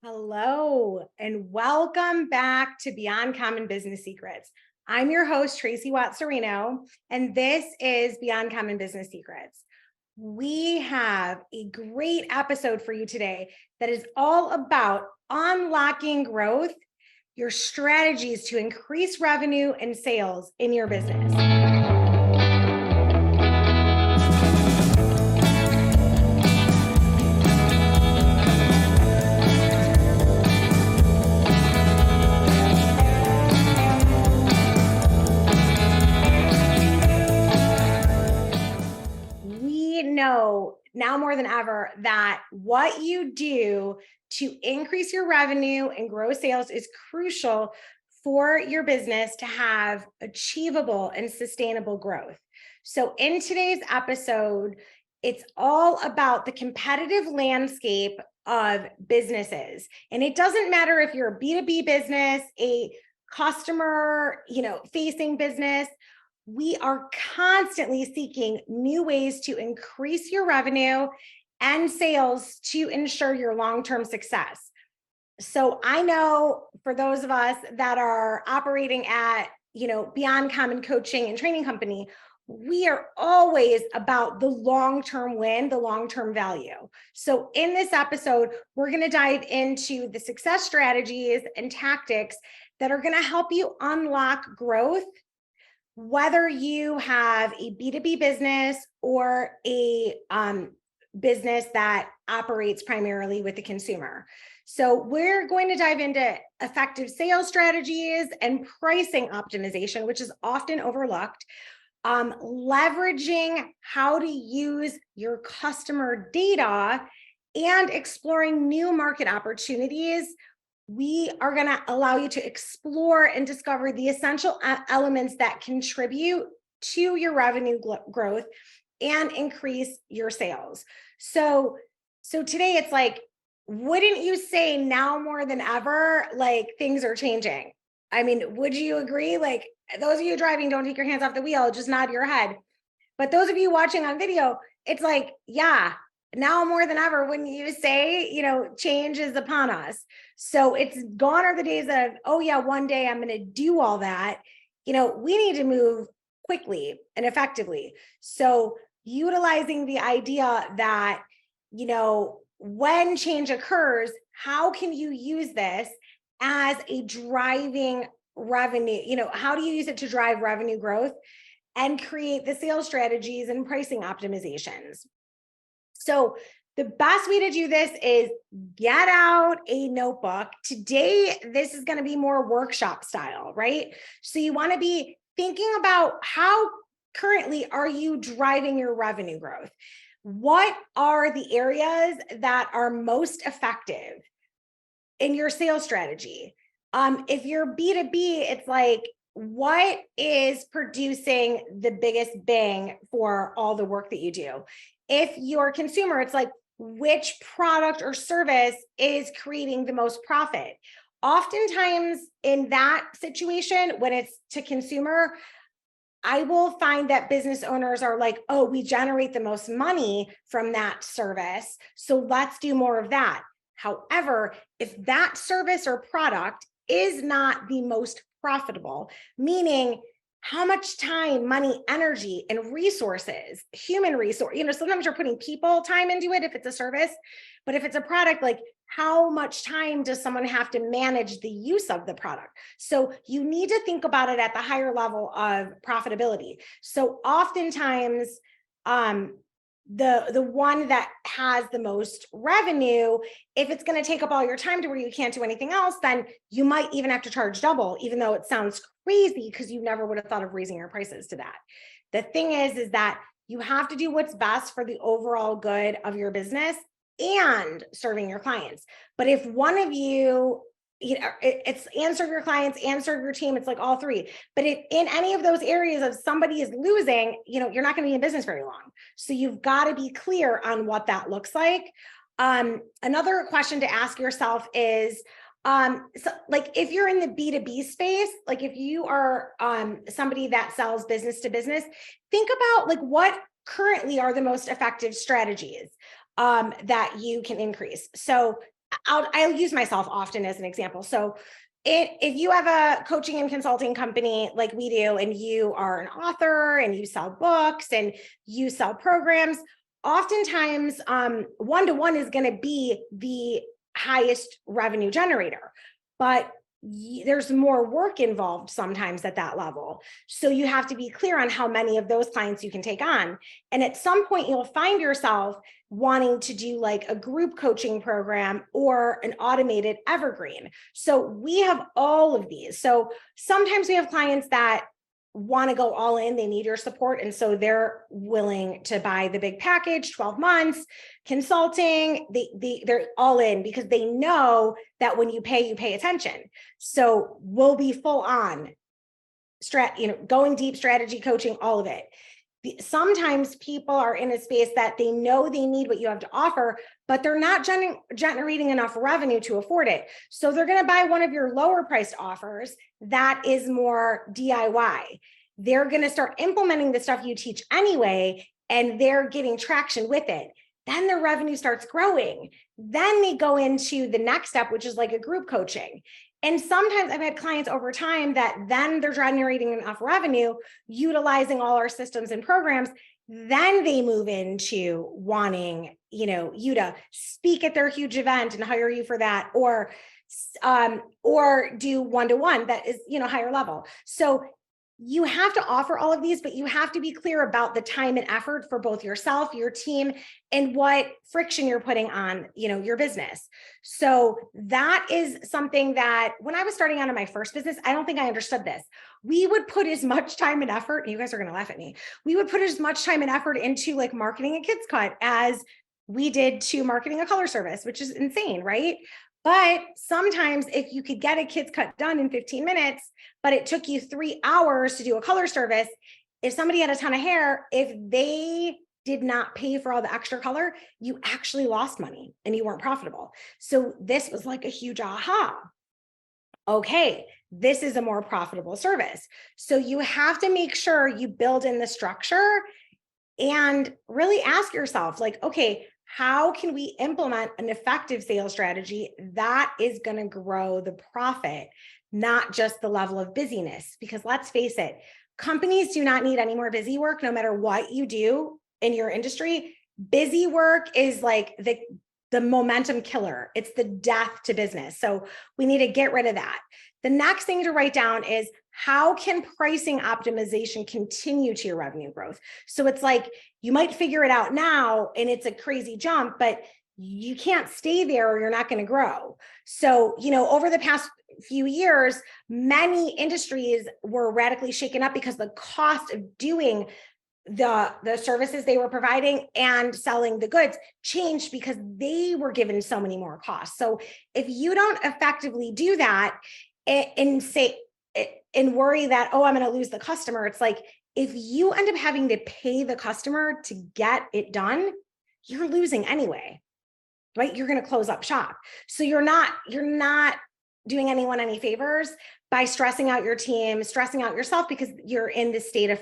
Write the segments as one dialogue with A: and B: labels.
A: Hello, and welcome back to Beyond Common Business Secrets. I'm your host, Tracey Watts Cirino, and this is Beyond Common Business Secrets. We have a great episode for you today that is all about unlocking growth, your strategies to increase revenue and sales in your business. We know now more than ever that what you do to increase your revenue and grow sales is crucial for your business to have achievable and sustainable growth. So, in today's episode, it's all about the competitive landscape of businesses. And it doesn't matter if you're a B2B business, a customer, facing business. We are constantly seeking new ways to increase your revenue and sales to ensure your long-term success. So I know for those of us that are operating at, Beyond Common Coaching and Training Company, we are always about the long-term win, the long-term value. So in this episode, we're going to dive into the success strategies and tactics that are going to help you unlock growth, whether you have a B2B business or a business that operates primarily with the consumer. So we're going to dive into effective sales strategies and pricing optimization, which is often overlooked, leveraging how to use your customer data and exploring new market opportunities. We are going to allow you to explore and discover the essential elements that contribute to your revenue growth and increase your sales. So today it's like, wouldn't you say now more than ever, like things are changing? I mean, would you agree? Like those of you driving, don't take your hands off the wheel, just nod your head. But those of you watching on video, it's like, yeah, now more than ever, when you say, change is upon us. So it's gone are the days of, oh yeah, one day I'm going to do all that. We need to move quickly and effectively. So utilizing the idea that, when change occurs, how can you use this as a driving revenue? How do you use it to drive revenue growth and create the sales strategies and pricing optimizations? So the best way to do this is get out a notebook. Today, this is going to be more workshop style, right? So you want to be thinking about how currently are you driving your revenue growth? What are the areas that are most effective in your sales strategy? If you're B2B, it's like, what is producing the biggest bang for all the work that you do? If you're a consumer, it's like, which product or service is creating the most profit? Oftentimes in that situation, when it's to consumer, I will find that business owners are like, oh, we generate the most money from that service, so let's do more of that. However, if that service or product is not the most profitable, meaning how much time, money, energy, and resources, human resource, sometimes you're putting people time into it if it's a service, but if it's a product, like how much time does someone have to manage the use of the product? So you need to think about it at the higher level of profitability. So oftentimes, the one that has the most revenue, if it's going to take up all your time to where you can't do anything else, then you might even have to charge double, even though it sounds crazy because you never would have thought of raising your prices to that. The thing is that you have to do what's best for the overall good of your business and serving your clients. But if one of you, it's and serve your clients and serve your team, it's like all three. But if in any of those areas of somebody is losing, you're not going to be in business very long. So you've got to be clear on what that looks like. Another question to ask yourself is, so like if you're in the B2B space, like if you are somebody that sells business to business, think about like what currently are the most effective strategies that you can increase. So I'll use myself often as an example. So if you have a coaching and consulting company like we do, and you are an author and you sell books and you sell programs, oftentimes one-to-one is going to be the highest revenue generator, but there's more work involved sometimes at that level. So you have to be clear on how many of those clients you can take on. And at some point you'll find yourself wanting to do like a group coaching program or an automated evergreen. So we have all of these. So sometimes we have clients that want to go all in, they need your support. And so they're willing to buy the big package, 12 months, consulting, they're all in because they know that when you pay attention. So we'll be full on going deep strategy coaching, all of it. Sometimes people are in a space that they know they need what you have to offer, but they're not generating enough revenue to afford it. So they're going to buy one of your lower priced offers that is more DIY. They're going to start implementing the stuff you teach anyway, and they're getting traction with it. Then their revenue starts growing. Then they go into the next step, which is like a group coaching. And sometimes I've had clients over time that then they're generating enough revenue, utilizing all our systems and programs. Then they move into wanting, you to speak at their huge event and hire you for that, or do one-to-one that is, higher level. So you have to offer all of these, but you have to be clear about the time and effort for both yourself, your team, and what friction you're putting on, your business. So that is something that when I was starting out in my first business, I don't think I understood this. We would put as much time and effort, and you guys are going to laugh at me. We would put as much time and effort into like marketing a Kids Cut as we did to marketing a color service, which is insane, right? But sometimes if you could get a Kids Cut done in 15 minutes, but it took you 3 hours to do a color service, if somebody had a ton of hair, if they did not pay for all the extra color, you actually lost money and you weren't profitable. So this was like a huge aha. Okay, this is a more profitable service. So you have to make sure you build in the structure and really ask yourself, like, okay, how can we implement an effective sales strategy that is going to grow the profit, not just the level of busyness? Because let's face it, companies do not need any more busy work, no matter what you do in your industry. Busy work is like the momentum killer. It's the death to business. So we need to get rid of that. The next thing to write down is, how can pricing optimization continue to your revenue growth? So it's like, you might figure it out now and it's a crazy jump, but you can't stay there or you're not going to grow. So, over the past few years, many industries were radically shaken up because the cost of doing the services they were providing and selling the goods changed because they were given so many more costs. So if you don't effectively do that and worry that, oh, I'm going to lose the customer, it's like, if you end up having to pay the customer to get it done, you're losing anyway, right? You're going to close up shop. So you're not doing anyone any favors by stressing out your team, stressing out yourself, because you're in this state of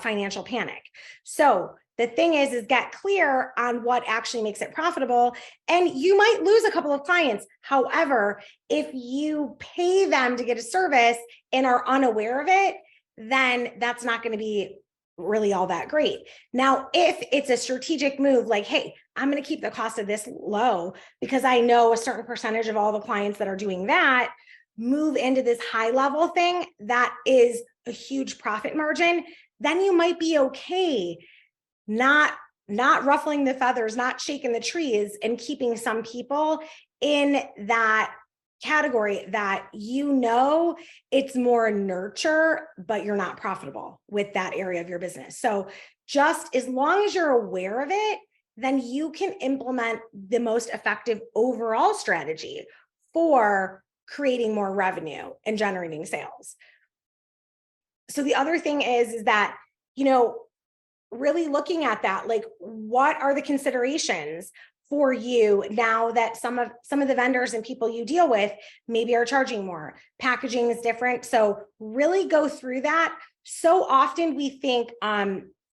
A: financial panic. So the thing is get clear on what actually makes it profitable. And you might lose a couple of clients. However, if you pay them to get a service and are unaware of it, then that's not going to be really all that great. Now, if it's a strategic move, like, hey, I'm going to keep the cost of this low because I know a certain percentage of all the clients that are doing that move into this high level thing that is a huge profit margin, then you might be okay not ruffling the feathers, not shaking the trees, and keeping some people in that category that it's more nurture, but you're not profitable with that area of your business. So just as long as you're aware of it, then you can implement the most effective overall strategy for creating more revenue and generating sales. So the other thing is that, really looking at that, like, what are the considerations for you now that some of the vendors and people you deal with maybe are charging more, packaging is different. So really go through that. So often we think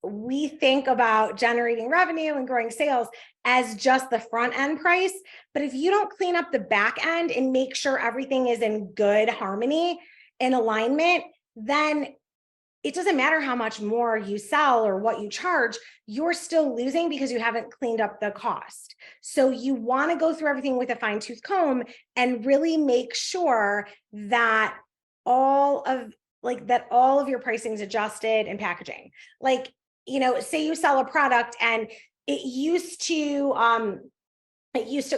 A: we think about generating revenue and growing sales as just the front end price. But if you don't clean up the back end and make sure everything is in good harmony and alignment, then it doesn't matter how much more you sell or what you charge, you're still losing because you haven't cleaned up the cost. So you want to go through everything with a fine tooth comb and really make sure that all of your pricing is adjusted and packaging. Like, say you sell a product and it used to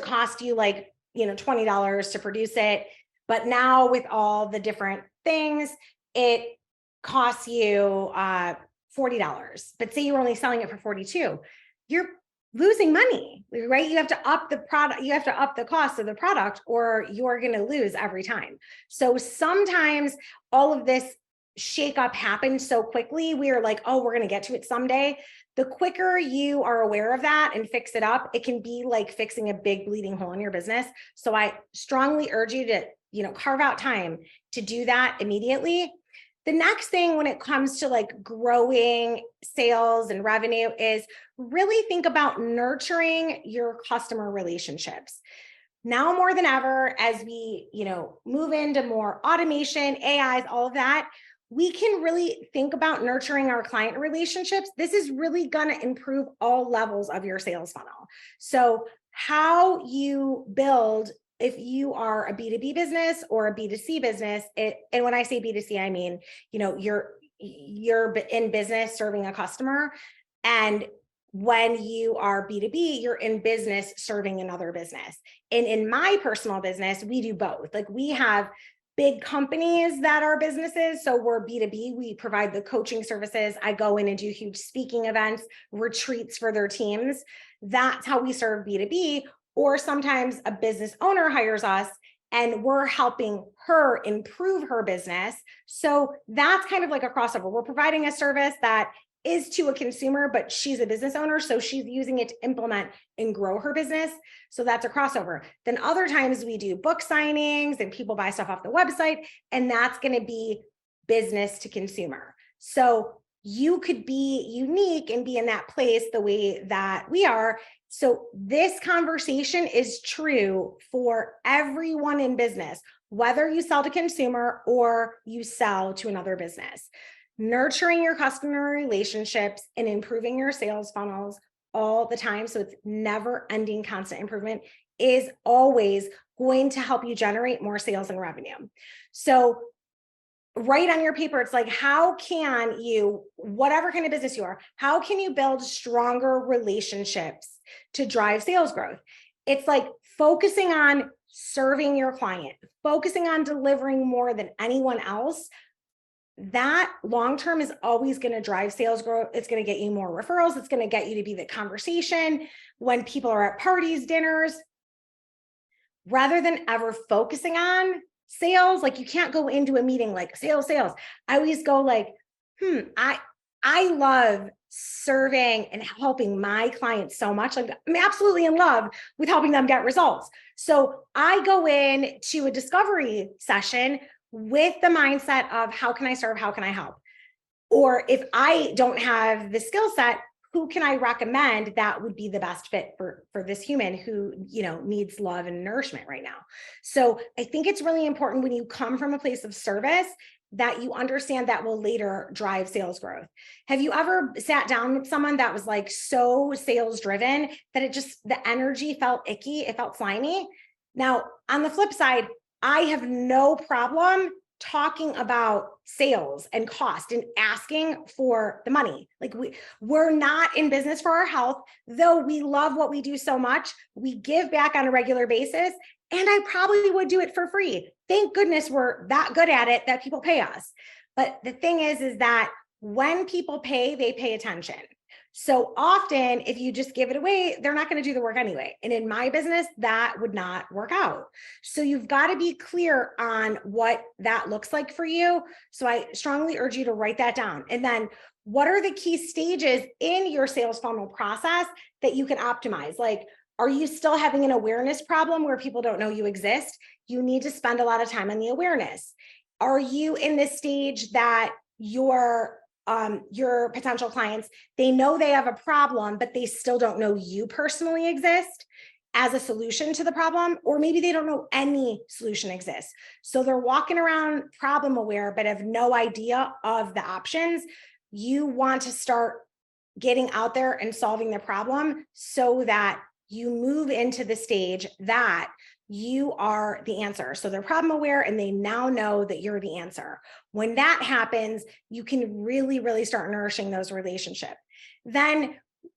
A: cost you like, $20 to produce it, but now with all the different things, it costs you $40. But say you're only selling it for $42, you're losing money, right? You have to up the product, you have to up the cost of the product, or you're going to lose every time. So sometimes all of this shakeup happens so quickly, we are like, oh, we're going to get to it someday. The quicker you are aware of that and fix it up, it can be like fixing a big bleeding hole in your business. So I strongly urge you to, carve out time to do that immediately. The next thing when it comes to like growing sales and revenue is really think about nurturing your customer relationships. Now more than ever, as we, move into more automation, AIs, all of that, we can really think about nurturing our client relationships. This is really going to improve all levels of your sales funnel. So how you build, if you are a B2B business or a B2C business, and when I say B2C, I mean, you're in business serving a customer. And when you are B2B, you're in business serving another business. And in my personal business, we do both. Like we have big companies that are businesses. So we're B2B, we provide the coaching services. I go in and do huge speaking events, retreats for their teams. That's how we serve B2B. Or sometimes a business owner hires us and we're helping her improve her business. So that's kind of like a crossover. We're providing a service that is to a consumer, but she's a business owner. So she's using it to implement and grow her business. So that's a crossover. Then other times we do book signings and people buy stuff off the website, and that's going to be business to consumer. So you could be unique and be in that place the way that we are. So this conversation is true for everyone in business, whether you sell to consumer or you sell to another business. Nurturing your customer relationships and improving your sales funnels all the time, so it's never ending constant improvement, is always going to help you generate more sales and revenue. So write on your paper, it's like, how can you, whatever kind of business you are, how can you build stronger relationships to drive sales growth? It's like focusing on serving your client, focusing on delivering more than anyone else. That long-term is always going to drive sales growth. It's going to get you more referrals. It's going to get you to be the conversation when people are at parties, dinners, rather than ever focusing on sales. Like you can't go into a meeting like sales. I always go like, I love serving and helping my clients so much. Like I'm absolutely in love with helping them get results. So I go in to a discovery session with the mindset of how can I serve? How can I help? Or if I don't have the skill set, who can I recommend that would be the best fit for this human who, needs love and nourishment right now? So I think it's really important when you come from a place of service that you understand that will later drive sales growth. Have you ever sat down with someone that was like so sales driven that the energy felt icky, it felt slimy? Now, on the flip side, I have no problem talking about sales and cost and asking for the money. Like we're not in business for our health, though we love what we do so much. We give back on a regular basis, and I probably would do it for free. Thank goodness we're that good at it that people pay us. But the thing is that when people pay, they pay attention. So often, if you just give it away, they're not going to do the work anyway. And in my business, that would not work out. So you've got to be clear on what that looks like for you. So I strongly urge you to write that down. And then what are the key stages in your sales funnel process that you can optimize? Like, are you still having an awareness problem where people don't know you exist? You need to spend a lot of time on the awareness. Are you in this stage that you're your potential clients, they know they have a problem, but they still don't know you personally exist as a solution to the problem, or maybe they don't know any solution exists. So they're walking around problem aware, but have no idea of the options. You want to start getting out there and solving the problem so that you move into the stage that you are the answer. So they're problem aware and they now know that you're the answer. When that happens, you can really, really start nourishing those relationships. Then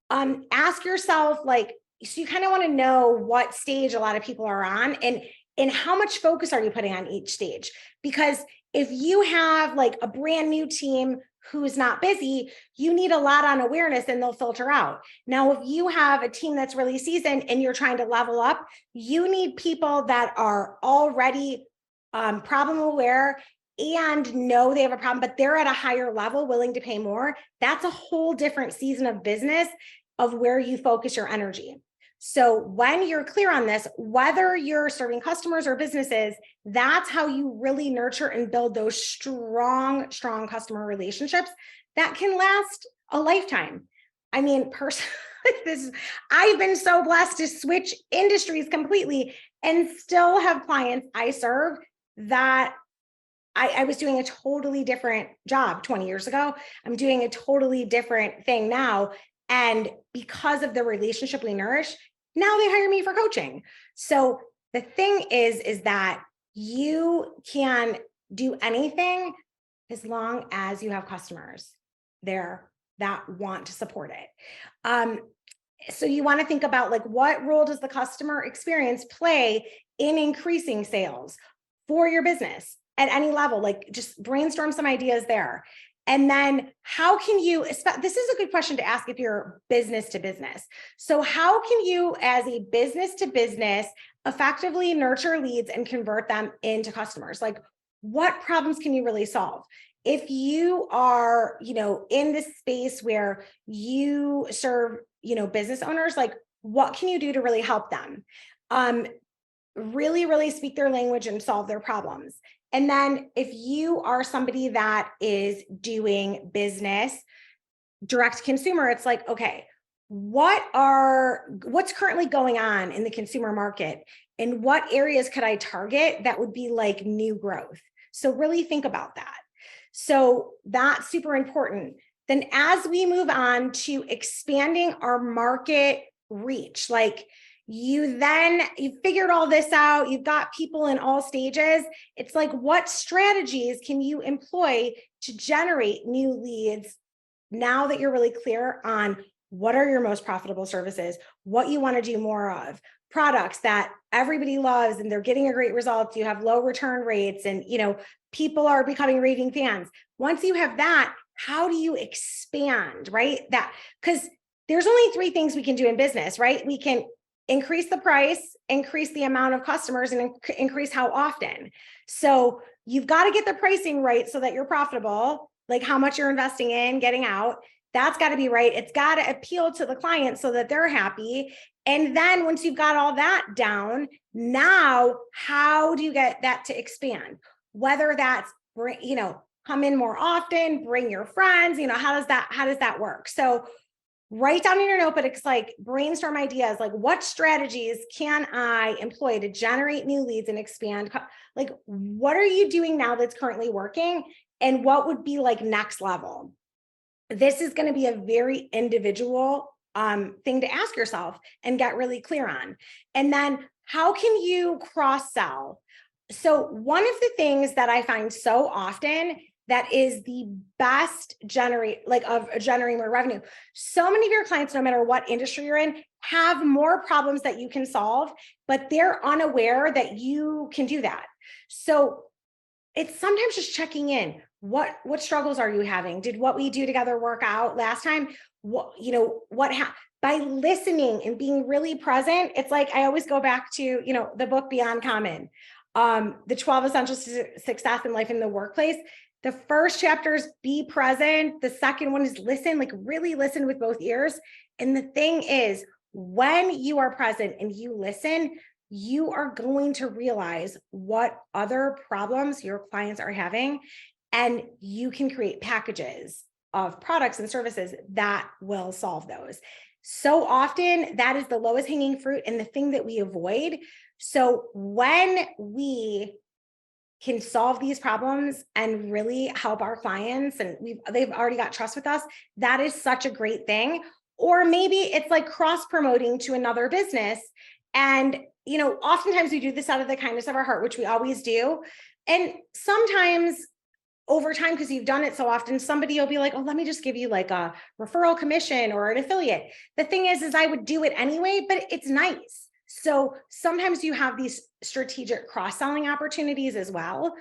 A: ask yourself, like, so you kind of want to know what stage a lot of people are on and how much focus are you putting on each stage? Because if you have like a brand new team who's not busy, you need a lot on awareness and they'll filter out. Now, if you have a team that's really seasoned and you're trying to level up, you need people that are already problem aware and know they have a problem, but they're at a higher level, willing to pay more. That's a whole different season of business of where you focus your energy. So when you're clear on this, whether you're serving customers or businesses, that's how you really nurture and build those strong customer relationships that can last a lifetime. I mean, personally, I've been so blessed to switch industries completely and still have clients I serve that I was doing a totally different job 20 years ago. I'm doing a totally different thing now. And because of the relationship we nourish, now they hire me for coaching. So the thing is that you can do anything as long as you have customers there that want to support it. So you want to think about, like, what role does the customer experience play in increasing sales for your business at any level? Like, just brainstorm some ideas there. And then how can you, this is a good question to ask if you're business to business. So how can you, as a business to business, effectively nurture leads and convert them into customers? Like, what problems can you really solve? If you are, in this space where you serve, business owners, like, what can you do to really help them? Really, really speak their language and solve their problems. And then if you are somebody that is doing business direct to consumer, it's like, okay, what's currently going on in the consumer market and what areas could I target that would be like new growth? So really think about that. So that's super important. Then as we move on to expanding our market reach, like, you figured all this out, you've got people in all stages. It's like, what strategies can you employ to generate new leads now that you're really clear on what are your most profitable services, what you want to do more of, products that everybody loves and they're getting a great result, you have low return rates, and people are becoming raving fans. Once you have that, how do you expand, right? That, because there's only three things we can do in business, right? We can increase the price, increase the amount of customers, and increase how often. So you've got to get the pricing right so that you're profitable, like how much you're investing in, getting out. That's got to be right. It's got to appeal to the client so that they're happy. And then once you've got all that down, now how do you get that to expand? Whether that's, come in more often, bring your friends, how does that work? So write down in your notebook, it's like brainstorm ideas, like, what strategies can I employ to generate new leads and expand? Like, what are you doing now that's currently working? And what would be like next level? This is going to be a very individual thing to ask yourself and get really clear on. And then how can you cross-sell? So one of the things that I find so often that is the best generating more revenue. So many of your clients, no matter what industry you're in, have more problems that you can solve, but they're unaware that you can do that. So it's sometimes just checking in. What struggles are you having? Did what we do together work out last time? By listening and being really present, it's like, I always go back to, the book Beyond Common, the 12 Essentials to Success in Life in the Workplace. The first chapter is be present. The second one is listen, like really listen with both ears. And the thing is, when you are present and you listen, you are going to realize what other problems your clients are having, and you can create packages of products and services that will solve those. So often that is the lowest hanging fruit and the thing that we avoid. So when we can solve these problems and really help our clients, and they've already got trust with us, that is such a great thing. Or maybe it's like cross promoting to another business. And, oftentimes we do this out of the kindness of our heart, which we always do. And sometimes over time, because you've done it so often, somebody will be like, oh, let me just give you like a referral commission or an affiliate. The thing is I would do it anyway, but it's nice. So sometimes you have these strategic cross-selling opportunities as well.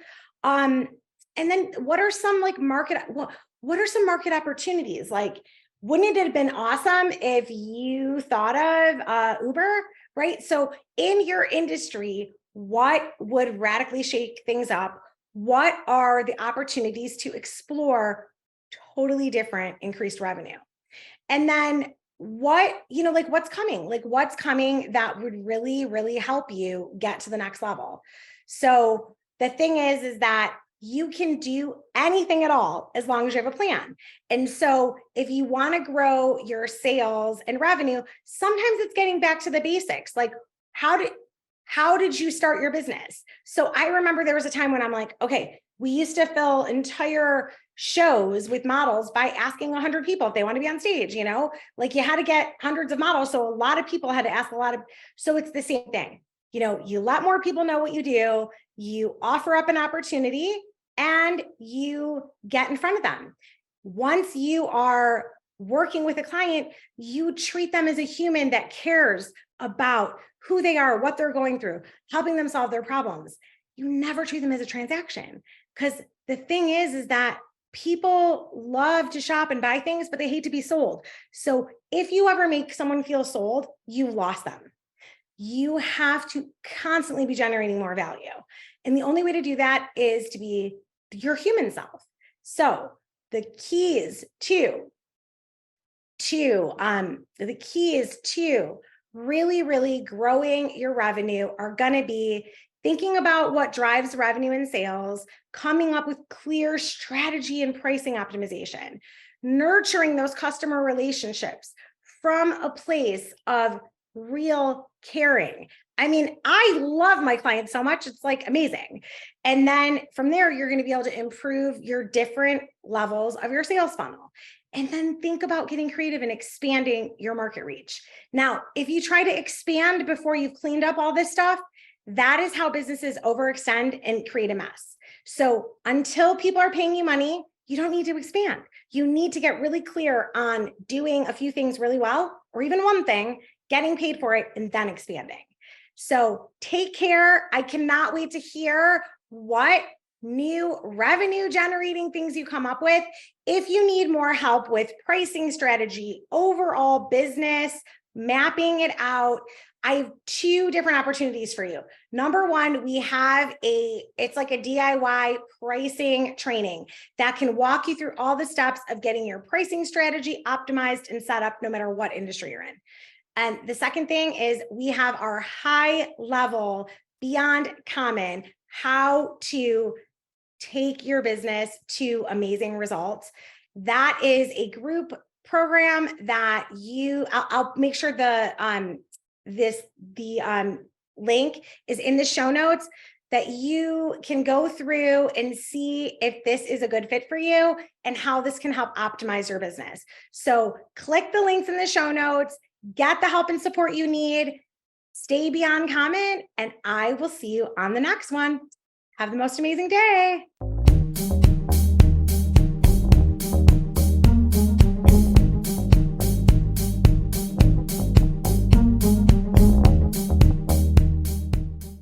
A: And then what are some like what are some market opportunities? Like, wouldn't it have been awesome if you thought of Uber, right? So in your industry, what would radically shake things up? What are the opportunities to explore totally different increased revenue? And then what's coming that would really, really help you get to the next level. So the thing is that you can do anything at all as long as you have a plan. And so if you want to grow your sales and revenue, sometimes it's getting back to the basics. Like, how did you start your business? So I remember there was a time when I'm like, okay, we used to fill entire shows with models by asking 100 people if they want to be on stage, like you had to get hundreds of models. So a lot of people had to ask so it's the same thing. You let more people know what you do, you offer up an opportunity, and you get in front of them. Once you are working with a client, you treat them as a human that cares about who they are, what they're going through, helping them solve their problems. You never treat them as a transaction, because the thing is that people love to shop and buy things, but they hate to be sold. So if you ever make someone feel sold, you've lost them. You have to constantly be generating more value. And the only way to do that is to be your human self. So the keys to really, really growing your revenue are going to be thinking about what drives revenue and sales, coming up with clear strategy and pricing optimization, nurturing those customer relationships from a place of real caring. I mean, I love my clients so much. It's like amazing. And then from there, you're going to be able to improve your different levels of your sales funnel. And then think about getting creative and expanding your market reach. Now, if you try to expand before you've cleaned up all this stuff, that is how businesses overextend and create a mess. So until people are paying you money, you don't need to expand. You need to get really clear on doing a few things really well, or even one thing, getting paid for it, and then expanding. So take care. I cannot wait to hear what new revenue generating things you come up with. If you need more help with pricing strategy, overall business, mapping it out, I have two different opportunities for you. Number one, we have it's like a DIY pricing training that can walk you through all the steps of getting your pricing strategy optimized and set up no matter what industry you're in. And the second thing is we have our high level, beyond common, how to take your business to amazing results. That is a group program that I'll make sure the link is in the show notes, that you can go through and see if this is a good fit for you and how this can help optimize your business. So click the links in the show notes, get the help and support you need, stay beyond common, and I will see you on the next one. Have the most amazing day.